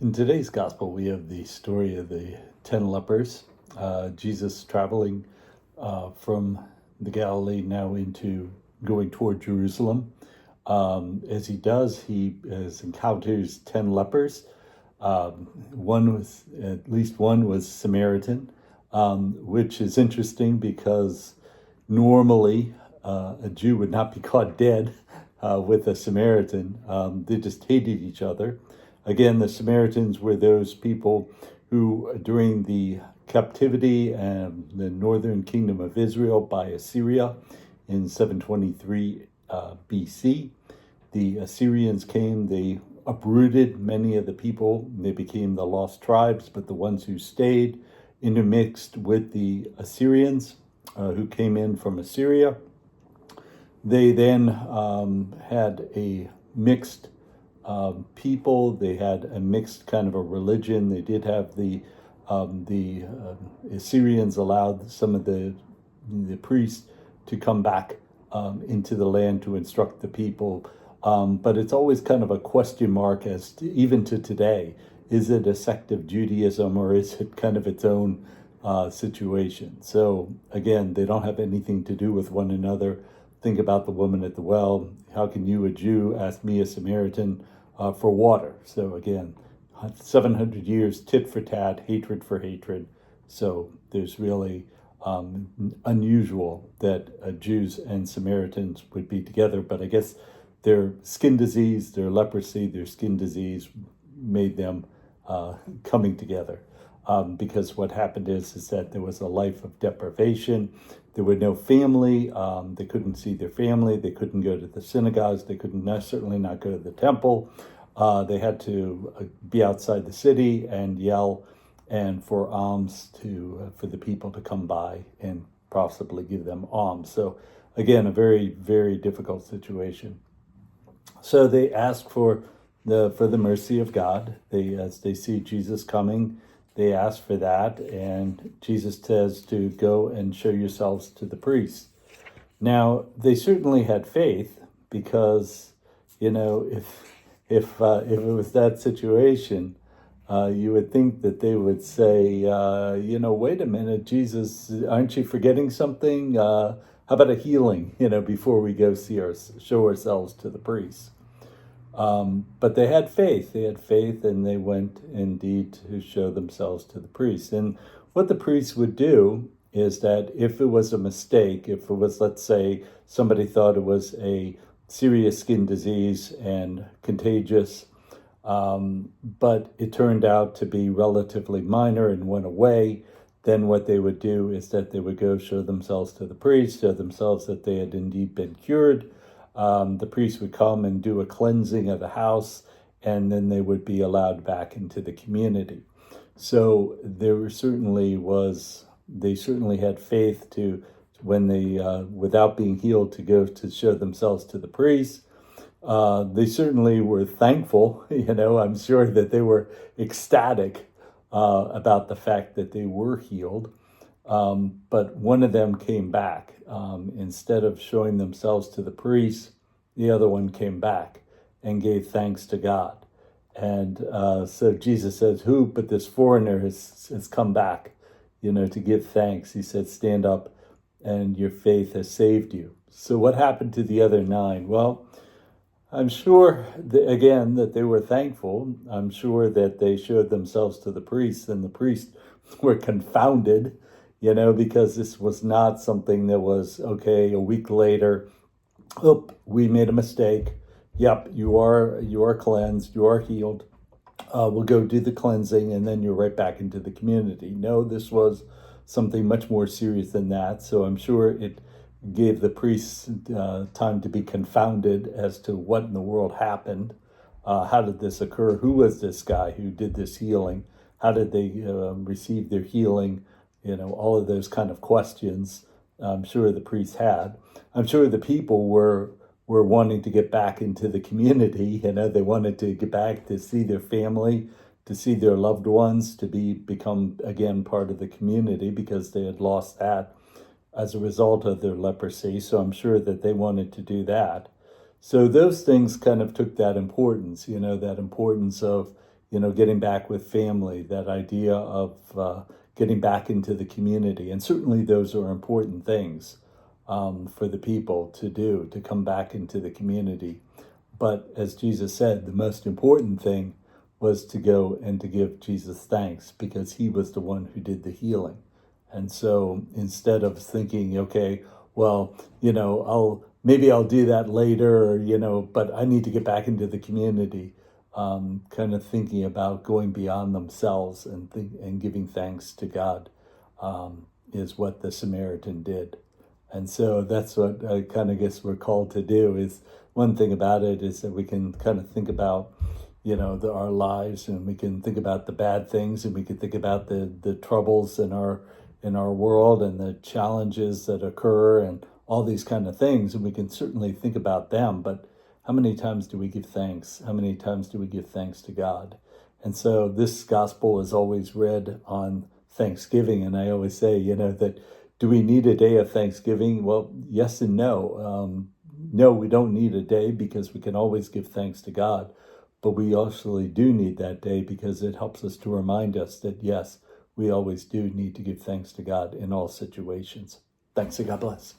In today's gospel, we have the story of the 10 lepers. Jesus traveling from the Galilee now into going toward Jerusalem. As he does, he encounters 10 lepers. At least one was Samaritan, which is interesting because normally a Jew would not be caught dead with a Samaritan. They just hated each other. Again, the Samaritans were those people who, during the captivity and the northern kingdom of Israel by Assyria in 723 BC, the Assyrians came, they uprooted many of the people, they became the lost tribes, but the ones who stayed intermixed with the Assyrians who came in from Assyria. They then had a mixed people. They had a mixed kind of a religion. They did have the Assyrians allowed some of the priests to come back into the land to instruct the people. But it's always kind of a question mark as to, even to today, is it a sect of Judaism or is it kind of its own situation? So again, they don't have anything to do with one another. Think about the woman at the well. How can you, a Jew, ask me, a Samaritan, for water? So again, 700 years, tit for tat, hatred for hatred. So there's really unusual that Jews and Samaritans would be together. But I guess their skin disease, their leprosy, their skin disease made them coming together. Because what happened is that there was a life of deprivation. There were no family. They couldn't see their family. They couldn't go to the synagogues. They couldn't certainly not go to the temple. They had to be outside the city and yell and for alms for the people to come by and possibly give them alms. So again, a very, very difficult situation. So they ask for the mercy of God. As they see Jesus coming, they ask for that, and Jesus says to go and show yourselves to the priests. Now, they certainly had faith because, if it was that situation, you would think that they would say, wait a minute, Jesus, aren't you forgetting something? How about a healing, before we go show ourselves to the priests? But they had faith. And they went indeed to show themselves to the priests. And what the priests would do is that if it was a mistake, if it was, let's say, somebody thought it was a serious skin disease and contagious, but it turned out to be relatively minor and went away, then what they would do is that they would go show themselves to the priest, show themselves that they had indeed been cured. The priest would come and do a cleansing of the house, and then they would be allowed back into the community. So they certainly had faith to, when they, without being healed, to go to show themselves to the priest. They certainly were thankful, I'm sure that they were ecstatic about the fact that they were healed. But one of them came back. Instead of showing themselves to the priest, the other one came back and gave thanks to God. And so Jesus says, who but this foreigner has come back, to give thanks. He said, stand up and your faith has saved you. So what happened to the other 9? Well, I'm sure, again, that they were thankful. I'm sure that they showed themselves to the priests, and the priests were confounded, because this was not something that was, okay, a week later, we made a mistake. Yep, you are cleansed, you are healed. We'll go do the cleansing, and then you're right back into the community. No, this was something much more serious than that. So I'm sure it gave the priests time to be confounded as to what in the world happened. How did this occur? Who was this guy who did this healing? How did they receive their healing? All of those kind of questions I'm sure the priests had. I'm sure the people were wanting to get back into the community. They wanted to get back to see their family, to see their loved ones, to become again part of the community, because they had lost that as a result of their leprosy. So I'm sure that they wanted to do that. So those things kind of took that importance, that importance of, getting back with family, that idea of getting back into the community. And certainly those are important things for the people to do, to come back into the community. But as Jesus said, the most important thing was to go and to give Jesus thanks, because he was the one who did the healing. And so instead of thinking, okay, well, maybe I'll do that later, or, but I need to get back into the community, kind of thinking about going beyond themselves and giving thanks to God, is what the Samaritan did. And so that's what I kind of guess we're called to do. Is one thing about it is that we can kind of think about, our lives, and we can think about the bad things, and we can think about the troubles in our world, and the challenges that occur, and all these kind of things, and we can certainly think about them. But how many times do we give thanks? How many times do we give thanks to God? And so this gospel is always read on Thanksgiving, and I always say, that do we need a day of Thanksgiving? Well, yes and no. No, we don't need a day, because we can always give thanks to God. But we actually do need that day, because it helps us to remind us that, yes, we always do need to give thanks to God in all situations. Thanks, and God bless.